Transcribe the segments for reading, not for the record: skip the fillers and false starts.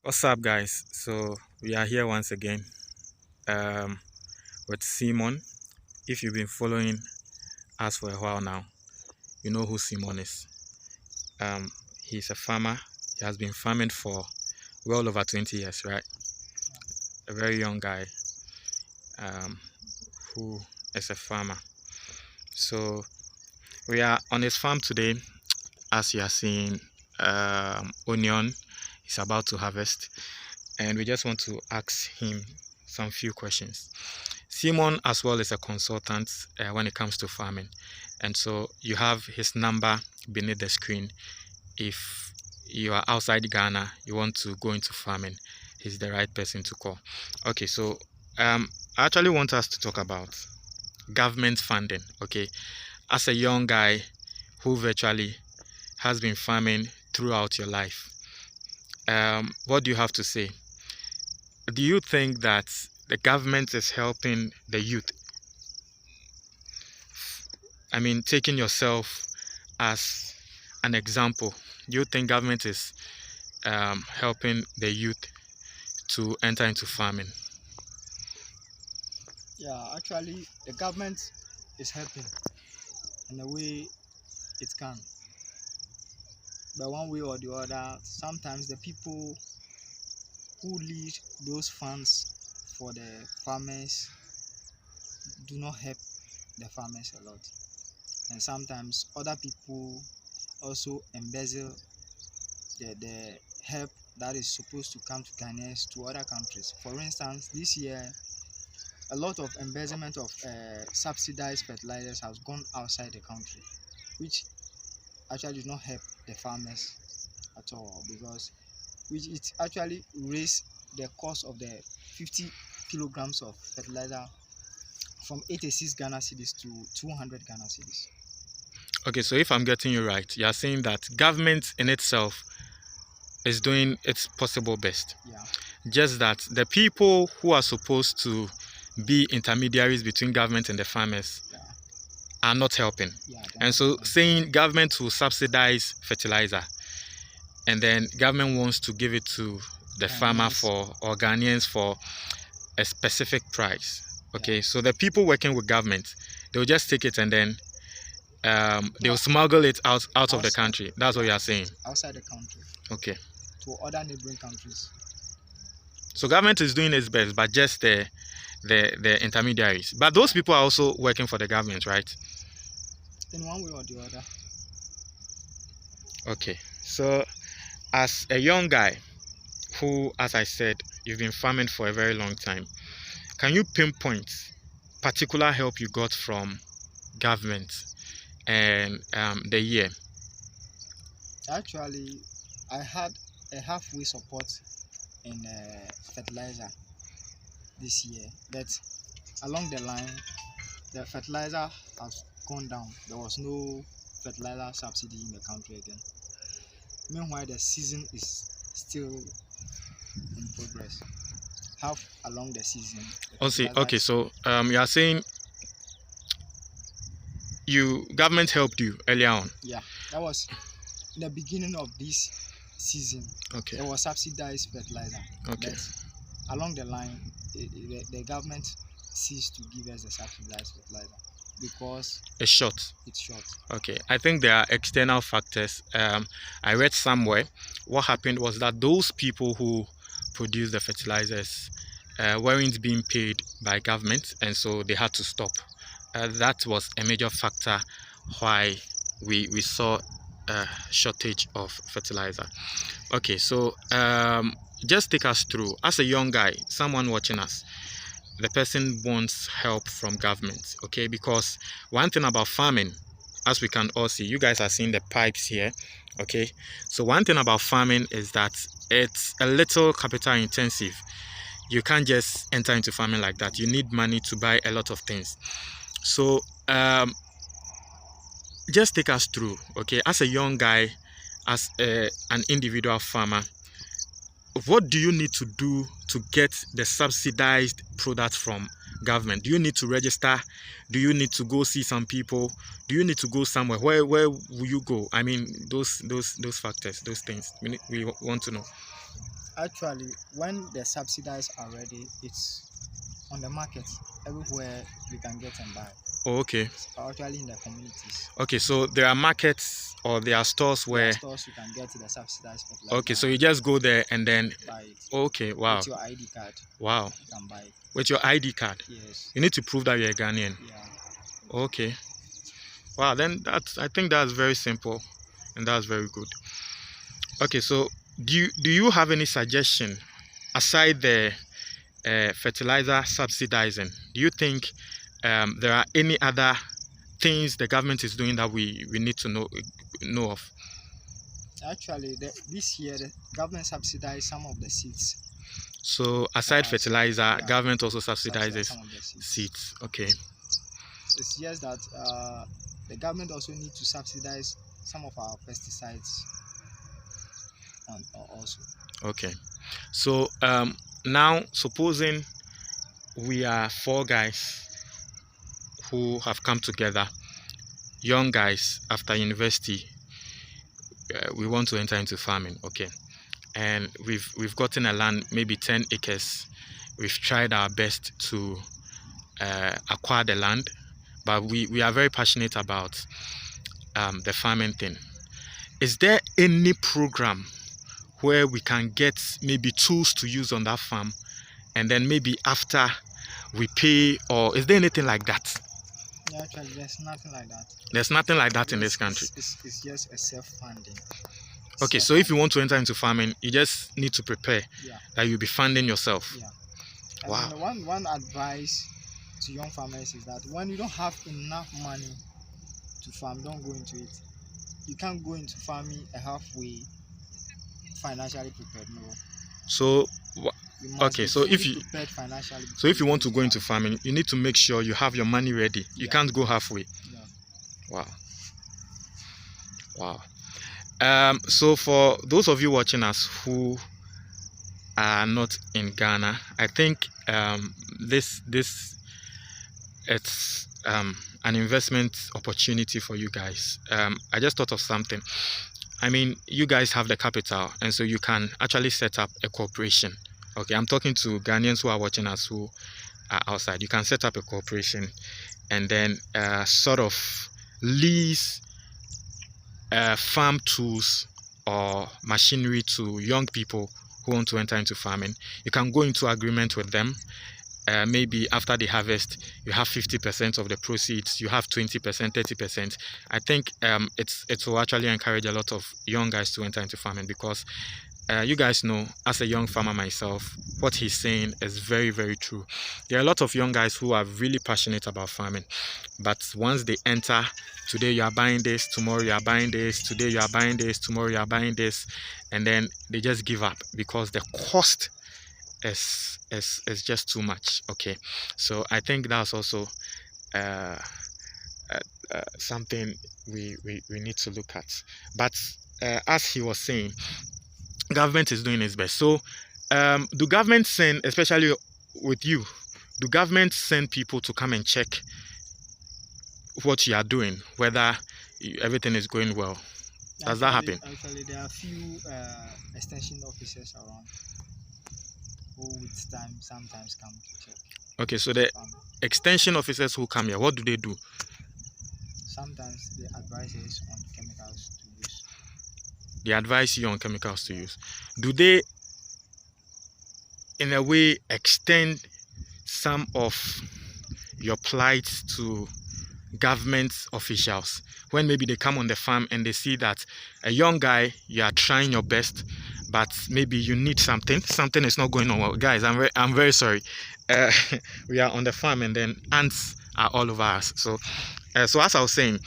What's up, guys? So we are here once again um, with Simon. If you've been following us for a while now, you know who Simon is. Um, he's a farmer. He has been farming for well over 20 years, right? A very young guy um, who is a farmer. So we are on his farm today. As you are seeing, onion is about to harvest, and we just want to ask him some few questions. Simon as well is a consultant when it comes to farming, and so you have his number beneath the screen. If you are outside Ghana, you want to go into farming, he's the right person to call. Okay, so I actually want us to talk about government funding. Okay, as a young guy who virtually has been farming throughout your life, what do you have to say? Do you think that the government is helping the youth? I mean, taking yourself as an example, do you think government is helping the youth to enter into farming? Yeah, actually, the government is helping in a way it can. But one way or the other, sometimes the people who lead those funds for the farmers do not help the farmers a lot. And sometimes other people also embezzle the help that is supposed to come to Ghanaians to other countries. For instance, this year, a lot of embezzlement of subsidized fertilizers has gone outside the country, which actually did not help the farmers at all, because which it actually raised the cost of the 50 kilograms of fertilizer from 86 Ghana cedis to 200 Ghana cedis. Okay, so if I'm getting you right, you are saying that government in itself is doing its possible best. Yeah. Just that the people who are supposed to be intermediaries between government and the farmers are not helping. And so saying government will subsidize fertilizer, and then government wants to give it to the farmer for, or Ghanaians for a specific price. Okay, so the people working with government, they'll just take it and then they'll smuggle it out of the country. That's what you are saying. Outside the country. Okay. To other neighboring countries. So government is doing its best, but just the intermediaries. But those people are also working for the government, right? In one way or the other. Okay. So as a young guy who, as I said, you've been farming for a very long time, can you pinpoint particular help you got from government and the year? Actually, I had a halfway support in fertilizer this year, but along the line the fertilizer has gone down. There was no fertilizer subsidy in the country again. Meanwhile, the season is still in progress. Half along the season. Okay, so you are saying government helped you earlier on? Yeah, that was in the beginning of this season. Okay. There was subsidized fertilizer. Okay. But along the line, the government ceased to give us the subsidized fertilizer because it's short. It's short. Okay, I think there are external factors. I read somewhere what happened was that those people who produce the fertilizers weren't being paid by government, and so they had to stop. That was a major factor why we saw a shortage of fertilizer. Okay, so just take us through, as a young guy, someone watching us, the person wants help from government, okay? Because one thing about farming, as we can all see, you guys are seeing the pipes here, okay? So one thing about farming is that it's a little capital intensive. You can't just enter into farming like that. You need money to buy a lot of things. So just take us through, okay? As a young guy, as an individual farmer, what do you need to do to get the subsidized product from government? Do you need to register? Do you need to go see some people? Do you need to go somewhere? Where will you go? I mean, those factors, those things we want to know. Actually, when the subsidies are ready, it's on the market everywhere you can get and buy. Oh, okay. It's actually in the communities. Okay, so there are markets or there are stores There are where stores you can get the subsidized fertilizer. okay, so you just go there and then buy it. okay, wow. With your ID card, Wow. you can buy it. With your ID card. Yes. You need to prove that you're a Ghanaian. Yeah. Okay. Wow, then I think that's very simple and that's very good. Okay, so do you have any suggestion aside the fertilizer subsidizing? Do you think there are any other things the government is doing that we need to know of? Actually, this year the government subsidized some of the seeds. So aside fertilizer, yeah, government also subsidizes some of the seeds. Okay. It's just that the government also needs to subsidize some of our pesticides also. Okay. So now supposing we are 4 guys who have come together, young guys after university, we want to enter into farming. Okay. And we've gotten a land, maybe 10 acres. We've tried our best to acquire the land, but we are very passionate about the farming thing. Is there any program where we can get maybe tools to use on that farm, and then maybe after we pay, or is there anything like that? Yeah, actually, there's nothing like that. There's nothing like that in this country. It's just a self-funding. Okay, so if you want to enter into farming, you just need to prepare that you'll be funding yourself. Yeah. And wow. One advice to young farmers is that when you don't have enough money to farm, don't go into it. You can't go into farming a halfway financially prepared. No. So okay, so if you want to go into farming, you need to make sure you have your money ready. You can't go halfway. Yeah. Wow. So for those of you watching us who are not in Ghana, I think this it's an investment opportunity for you guys. I just thought of something. I mean, you guys have the capital, and so you can actually set up a corporation. Okay, I'm talking to Ghanaians who are watching us who are outside. You can set up a corporation and then sort of lease farm tools or machinery to young people who want to enter into farming. You can go into agreement with them. Maybe after the harvest, you have 50% of the proceeds, you have 20%, 30%. I think it will actually encourage a lot of young guys to enter into farming, because you guys know, as a young farmer myself, what he's saying is very, very true. There are a lot of young guys who are really passionate about farming, but once they enter, today you are buying this, tomorrow you are buying this, today you are buying this, tomorrow you are buying this, and then they just give up because the cost is just too much. Okay, so I think that's also something we need to look at. But as he was saying, government is doing its best. So do government send, especially with you, do government send people to come and check what you are doing, whether everything is going well? Does that happen? Actually, there are a few extension officers around who with time sometimes come to check. Okay, so the extension officers who come here, what do they do? Sometimes they advise us on chemicals to use. They advise you on chemicals to use. Do they, in a way, extend some of your plight to government officials when maybe they come on the farm and they see that a young guy, you are trying your best, but maybe you need something is not going on well? Guys, I'm very sorry. We are on the farm and then ants are all over us. So so as I was saying,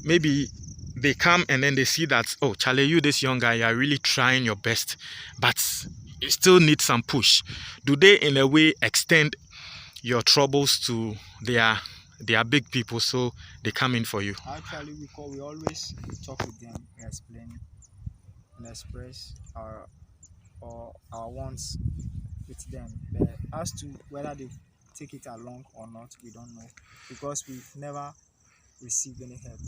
maybe they come and then they see that, oh Charlie, you, this young guy, you are really trying your best, but you still need some push. Do they in a way extend your troubles to their big people, so they come in for you? Actually, we always talk with them, explain and express our wants with them. But as to whether they take it along or not, we don't know, because we've never received any help.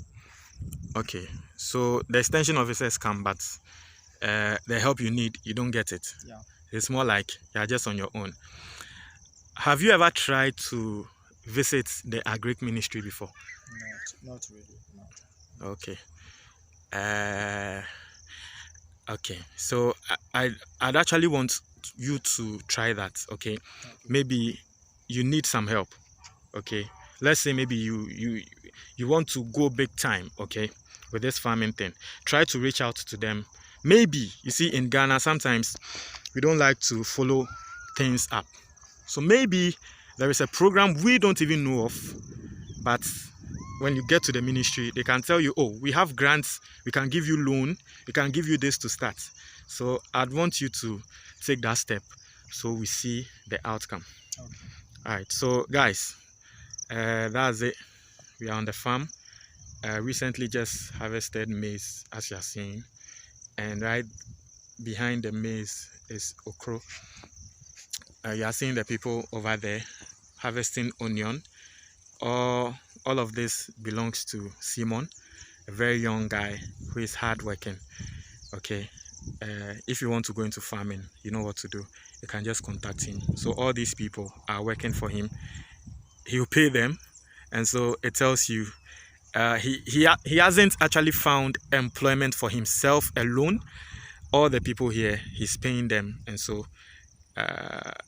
Okay, so the extension officers come, but the help you need, you don't get it. Yeah. It's more like you're just on your own. Have you ever tried to visit the agric ministry before? Not really. Not. Okay. Uh, okay. So I'd actually want you to try that. Okay. Maybe you need some help. Okay. Let's say maybe you want to go big time. Okay. With this farming thing, try to reach out to them. Maybe you see in Ghana sometimes we don't like to follow things up. So maybe there is a program we don't even know of, but when you get to the ministry, they can tell you, oh, we have grants, we can give you loan, we can give you this to start. So I'd want you to take that step so we see the outcome. Okay. All right, so guys, that's it. We are on the farm. Recently just harvested maize, as you are seeing, and right behind the maize is okra. You are seeing the people over there harvesting onion. All of this belongs to Simon, a very young guy who is hardworking. Okay, if you want to go into farming, you know what to do. You can just contact him. So all these people are working for him. He'll pay them, and so it tells you he hasn't actually found employment for himself alone. All the people here, he's paying them, and so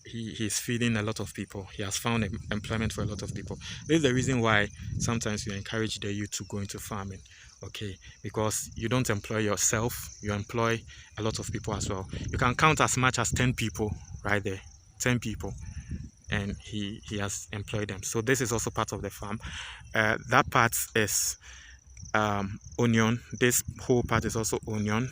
he's feeding a lot of people. He has found employment for a lot of people. This is the reason why sometimes we encourage the youth to go into farming, okay? Because you don't employ yourself, you employ a lot of people as well. You can count as much as 10 people right there, 10 people, and he has employed them. So this is also part of the farm. That part is onion. This whole part is also onion,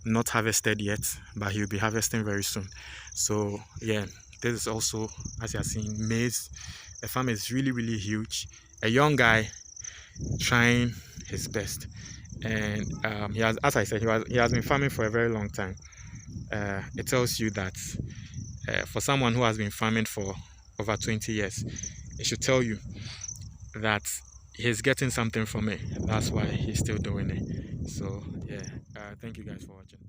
not harvested yet, but he'll be harvesting very soon. So yeah, this is also, as you are seeing, maize. The farm is really huge. A young guy trying his best, and he has, as I said, he has been farming for a very long time. It tells you that for someone who has been farming for over 20 years, it should tell you that he's getting something from it. That's why he's still doing it. So yeah, thank you guys for watching.